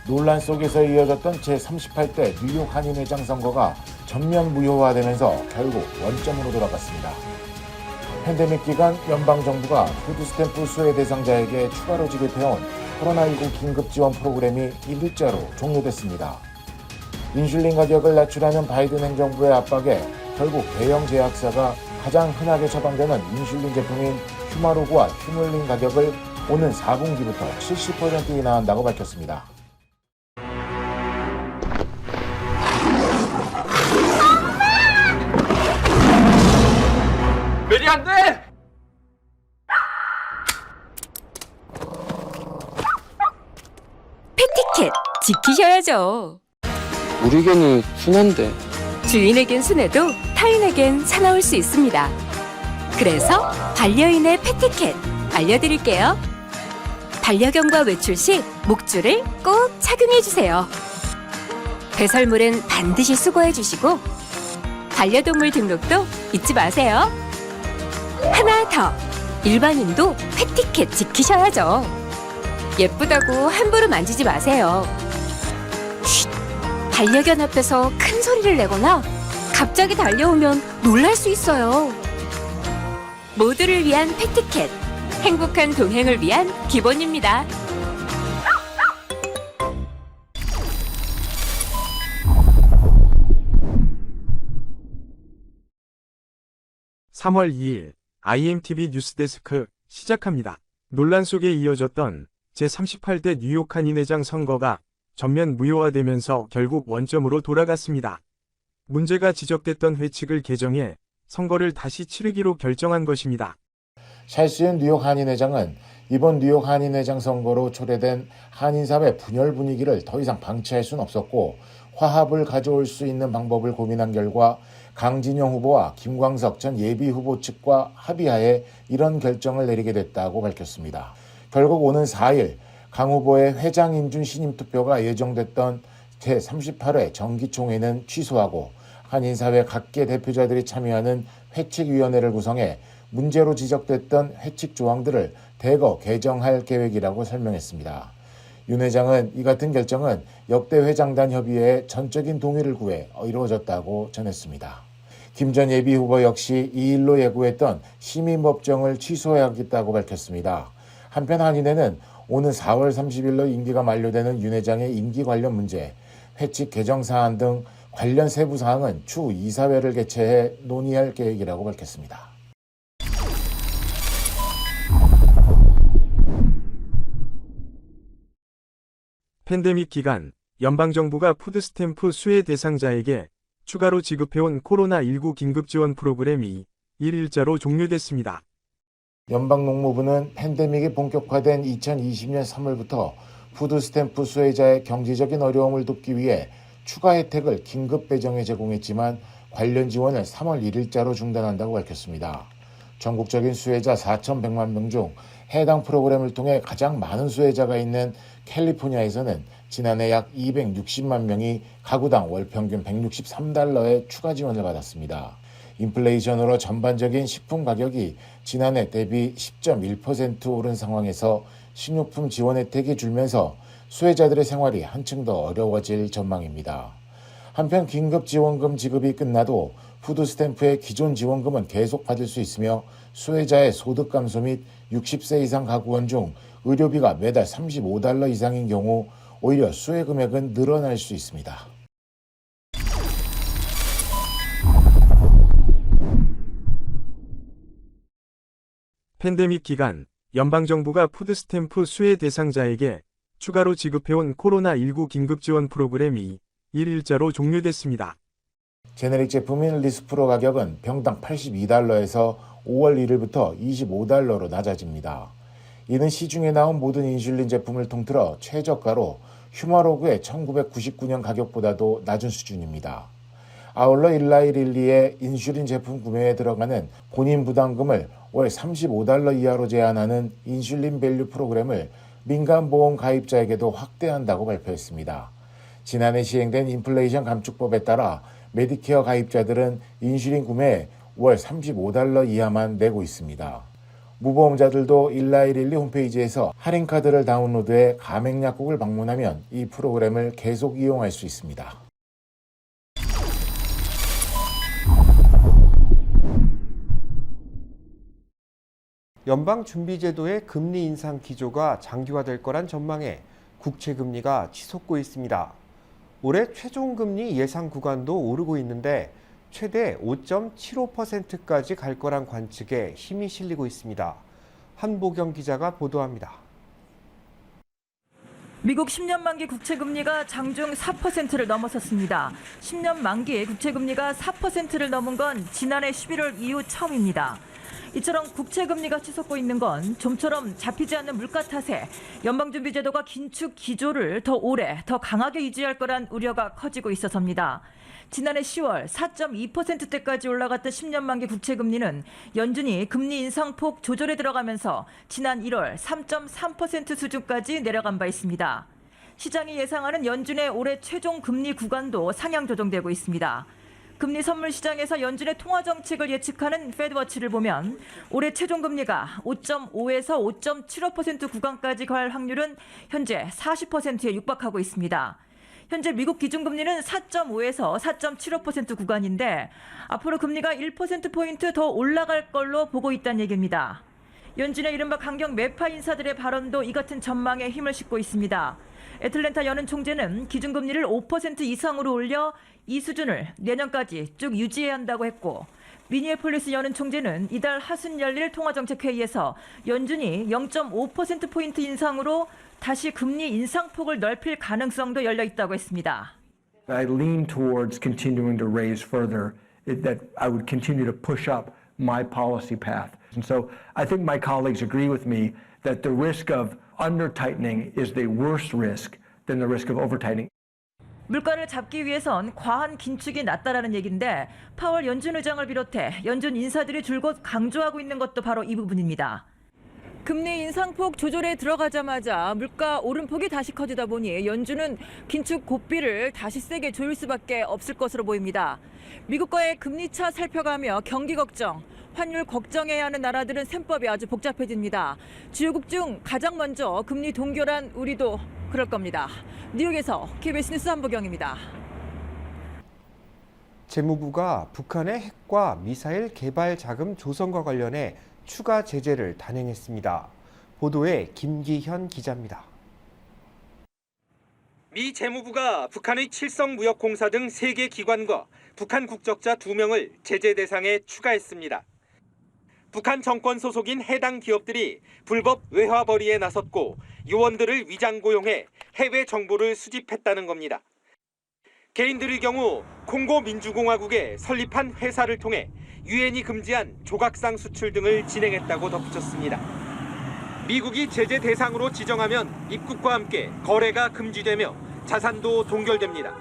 논란 속에서 이어졌던 제38대 뉴욕 한인회장 선거가 전면 무효화되면서 결국 원점으로 돌아갔습니다. 팬데믹 기간 연방정부가 푸드스탬프 수혜 대상자에게 추가로 지급해온 코로나19 긴급지원 프로그램이 1일자로 종료됐습니다. 인슐린 가격을 낮추라는 바이든 행정부의 압박에 결국 대형 제약사가 가장 흔하게 처방되는 인슐린 제품인 휴마로그와 휴물린 가격을 오는 4분기부터 70% 인하한다고 밝혔습니다. 메리 안 돼! 패티켓 지키셔야죠. 우리 개는 순한데. 주인에겐 순해도 타인에겐 사나울 수 있습니다. 그래서 반려인의 패티켓 알려드릴게요. 반려견과 외출 시 목줄을 꼭 착용해주세요. 배설물은 반드시 수거해주시고 반려동물 등록도 잊지 마세요. 하나 더, 일반인도 패티켓 지키셔야죠. 예쁘다고 함부로 만지지 마세요. 쉿! 반려견 앞에서 큰 소리를 내거나 갑자기 달려오면 놀랄 수 있어요. 모두를 위한 패티켓, 행복한 동행을 위한 기본입니다. (3월 2일) IMTV 뉴스데스크 시작합니다. 논란 속에 이어졌던 제38대 뉴욕 한인회장 선거가 전면 무효화되면서 결국 원점으로 돌아갔습니다. 문제가 지적됐던 회칙을 개정해 선거를 다시 치르기로 결정한 것입니다. 찰스윤 뉴욕 한인회장은 이번 뉴욕 한인회장 선거로 초래된 한인사회 분열 분위기를 더 이상 방치할 수는 없었고 화합을 가져올 수 있는 방법을 고민한 결과 강진영 후보와 김광석 전 예비후보 측과 합의하에 이런 결정을 내리게 됐다고 밝혔습니다. 결국 오는 4일 강 후보의 회장 인준 신임 투표가 예정됐던 제38회 정기총회는 취소하고 한인사회 각계 대표자들이 참여하는 회칙위원회를 구성해 문제로 지적됐던 회칙 조항들을 대거 개정할 계획이라고 설명했습니다. 윤 회장은 이 같은 결정은 역대 회장단 협의회의 전적인 동의를 구해 이루어졌다고 전했습니다. 김 전 예비후보 역시 이 일로 예고했던 시민법정을 취소해야겠다고 밝혔습니다. 한편 한인회는 오는 4월 30일로 임기가 만료되는 윤 회장의 임기 관련 문제, 회칙 개정 사안 등 관련 세부 사항은 추후 이사회를 개최해 논의할 계획이라고 밝혔습니다. 팬데믹 기간 연방정부가 푸드스탬프 수혜 대상자에게 추가로 지급해온 코로나19 긴급지원 프로그램이 1일자로 종료됐습니다. 연방농무부는 팬데믹이 본격화된 2020년 3월부터 푸드스탬프 수혜자의 경제적인 어려움을 돕기 위해 추가 혜택을 긴급 배정해 제공했지만 관련 지원을 3월 1일자로 중단한다고 밝혔습니다. 전국적인 수혜자 4,100만 명 중 해당 프로그램을 통해 가장 많은 수혜자가 있는 캘리포니아에서는 지난해 약 260만 명이 가구당 월 평균 163달러의 추가 지원을 받았습니다. 인플레이션으로 전반적인 식품 가격이 지난해 대비 10.1% 오른 상황에서 식료품 지원 혜택이 줄면서 수혜자들의 생활이 한층 더 어려워질 전망입니다. 한편 긴급지원금 지급이 끝나도 푸드스탬프의 기존 지원금은 계속 받을 수 있으며 수혜자의 소득 감소 및 60세 이상 가구원 중 의료비가 매달 35달러 이상인 경우 오히려 수혜 금액은 늘어날 수 있습니다. 팬데믹 기간 연방정부가 푸드스탬프 수혜 대상자에게 추가로 지급해온 코로나19 긴급지원 프로그램이 1일자로 종료됐습니다. 제네릭 제품인 리스프로 가격은 병당 82달러에서 5월 1일부터 25달러로 낮아집니다. 이는 시중에 나온 모든 인슐린 제품을 통틀어 최저가로 휴마로그의 1999년 가격보다도 낮은 수준입니다. 아울러 일라이릴리의 인슐린 제품 구매에 들어가는 본인 부담금을 월 35달러 이하로 제한하는 인슐린 밸류 프로그램을 민간보험 가입자에게도 확대한다고 발표했습니다. 지난해 시행된 인플레이션 감축법에 따라 메디케어 가입자들은 인슐린 구매에 월 35달러 이하만 내고 있습니다. 무보험자들도 1411 홈페이지에서 할인카드를 다운로드해 가맹약국을 방문하면 이 프로그램을 계속 이용할 수 있습니다. 연방준비제도의 금리 인상 기조가 장기화될 거란 전망에 국채금리가 치솟고 있습니다. 올해 최종금리 예상 구간도 오르고 있는데 최대 5.75%까지 갈 거란 관측에 힘이 실리고 있습니다. 한보경 기자가 보도합니다. 미국 10년 만기 국채금리가 장중 4%를 넘어섰습니다. 10년 만기 국채금리가 4%를 넘은 건 지난해 11월 이후 처음입니다. 이처럼 국채금리가 치솟고 있는 건 좀처럼 잡히지 않는 물가 탓에 연방준비제도가 긴축 기조를 더 오래, 더 강하게 유지할 거란 우려가 커지고 있어서입니다. 지난해 10월 4.2%대까지 올라갔던 10년 만기 국채금리는 연준이 금리 인상폭 조절에 들어가면서 지난 1월 3.3% 수준까지 내려간 바 있습니다. 시장이 예상하는 연준의 올해 최종 금리 구간도 상향 조정되고 있습니다. 금리 선물 시장에서 연준의 통화 정책을 예측하는 페드워치를 보면 올해 최종 금리가 5.5에서 5.75% 구간까지 갈 확률은 현재 40%에 육박하고 있습니다. 현재 미국 기준금리는 4.5에서 4.75% 구간인데 앞으로 금리가 1%포인트 더 올라갈 걸로 보고 있다는 얘기입니다. 연준의 이른바 강경 매파 인사들의 발언도 이 같은 전망에 힘을 싣고 있습니다. 애틀랜타 연은 총재는 기준금리를 5% 이상으로 올려 이 수준을 내년까지 쭉 유지해야 한다고 했고 미니애폴리스 연은 총재는 이달 하순 열릴 통화정책회의에서 연준이 0.5%포인트 인상으로 다시 금리 인상폭을 넓힐 가능성도 열려 있다고 했습니다. I lean towards continuing to raise further, that I would continue to push up my policy path. And so I think my colleagues agree with me that the risk of under-tightening is the worst risk than the risk of over-tightening. 물가를 잡기 위해선 과한 긴축이 낫다라는 얘기인데 파월 연준 의장을 비롯해 연준 인사들이 줄곧 강조하고 있는 것도 바로 이 부분입니다. 금리 인상폭 조절에 들어가자마자 물가 오름폭이 다시 커지다 보니 연준은 긴축 고삐를 다시 세게 조일 수밖에 없을 것으로 보입니다. 미국과의 금리차 살펴가며 경기 걱정, 환율 걱정해야 하는 나라들은 셈법이 아주 복잡해집니다. 주요국 중 가장 먼저 금리 동결한 우리도 그럴 겁니다. 뉴욕에서 KBS 뉴스 한보경입니다. 재무부가 북한의 핵과 미사일 개발 자금 조성과 관련해 추가 제재를 단행했습니다. 보도에 김기현 기자입니다. 미 재무부가 북한의 칠성무역공사 등 3개 기관과 북한 국적자 2명을 제재 대상에 추가했습니다. 북한 정권 소속인 해당 기업들이 불법 외화벌이에 나섰고 요원들을 위장 고용해 해외 정보를 수집했다는 겁니다. 개인들의 경우 콩고 민주공화국에 설립한 회사를 통해 유엔이 금지한 조각상 수출 등을 진행했다고 덧붙였습니다. 미국이 제재 대상으로 지정하면 입국과 함께 거래가 금지되며 자산도 동결됩니다.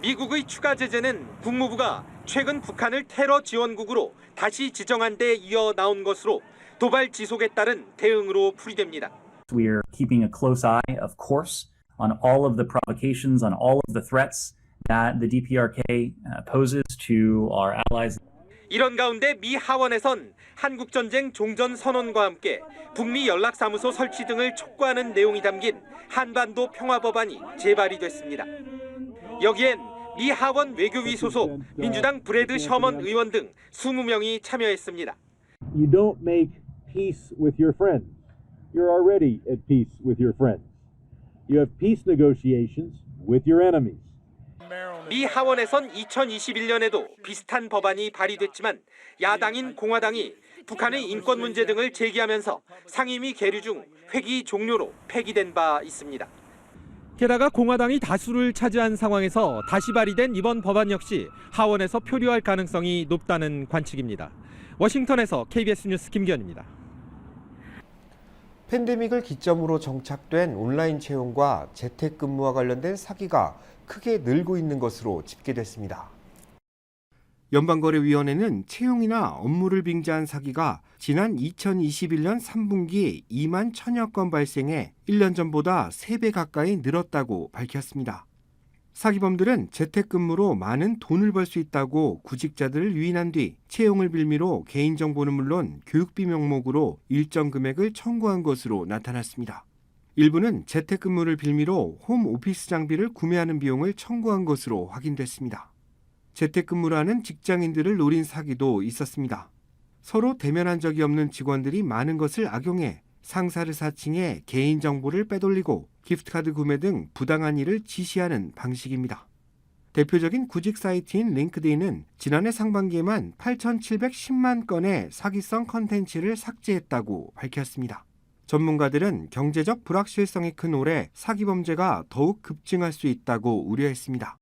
미국의 추가 제재는 국무부가 최근 북한을 테러 지원국으로 다시 지정한 데 이어 나온 것으로 도발 지속에 따른 대응으로 풀이됩니다. We are keeping a close eye, of course, on all of the provocations, on all of the threats that the DPRK poses to our allies. 이런 가운데 미 하원에선 한국전쟁 종전 선언과 함께 북미 연락사무소 설치 등을 촉구하는 내용이 담긴 한반도 평화법안이 제발이 됐습니다. 여기엔 미 하원 외교위 소속 민주당 브래드 셔먼 의원 등 20명이 참여했습니다. You don't make peace with your friends. You're already at peace with your friends. You have peace negotiations with your enemies. 미 하원에선 2021년에도 비슷한 법안이 발의됐지만 야당인 공화당이 북한의 인권 문제 등을 제기하면서 상임위 계류 중 회기 종료로 폐기된 바 있습니다. 게다가 공화당이 다수를 차지한 상황에서 다시 발의된 이번 법안 역시 하원에서 표류할 가능성이 높다는 관측입니다. 워싱턴에서 KBS 뉴스 김기현입니다. 팬데믹을 기점으로 정착된 온라인 채용과 재택근무와 관련된 사기가 크게 늘고 있는 것으로 집계됐습니다. 연방거래위원회는 채용이나 업무를 빙자한 사기가 지난 2021년 3분기에 2만 1,000여 건 발생해 1년 전보다 3배 가까이 늘었다고 밝혔습니다. 사기범들은 재택근무로 많은 돈을 벌 수 있다고 구직자들을 유인한 뒤 채용을 빌미로 개인정보는 물론 교육비 명목으로 일정 금액을 청구한 것으로 나타났습니다. 일부는 재택근무를 빌미로 홈오피스 장비를 구매하는 비용을 청구한 것으로 확인됐습니다. 재택근무라는 직장인들을 노린 사기도 있었습니다. 서로 대면한 적이 없는 직원들이 많은 것을 악용해 상사를 사칭해 개인정보를 빼돌리고 기프트카드 구매 등 부당한 일을 지시하는 방식입니다. 대표적인 구직 사이트인 링크드인은 지난해 상반기에만 8,710만 건의 사기성 컨텐츠를 삭제했다고 밝혔습니다. 전문가들은 경제적 불확실성이 큰 올해 사기 범죄가 더욱 급증할 수 있다고 우려했습니다.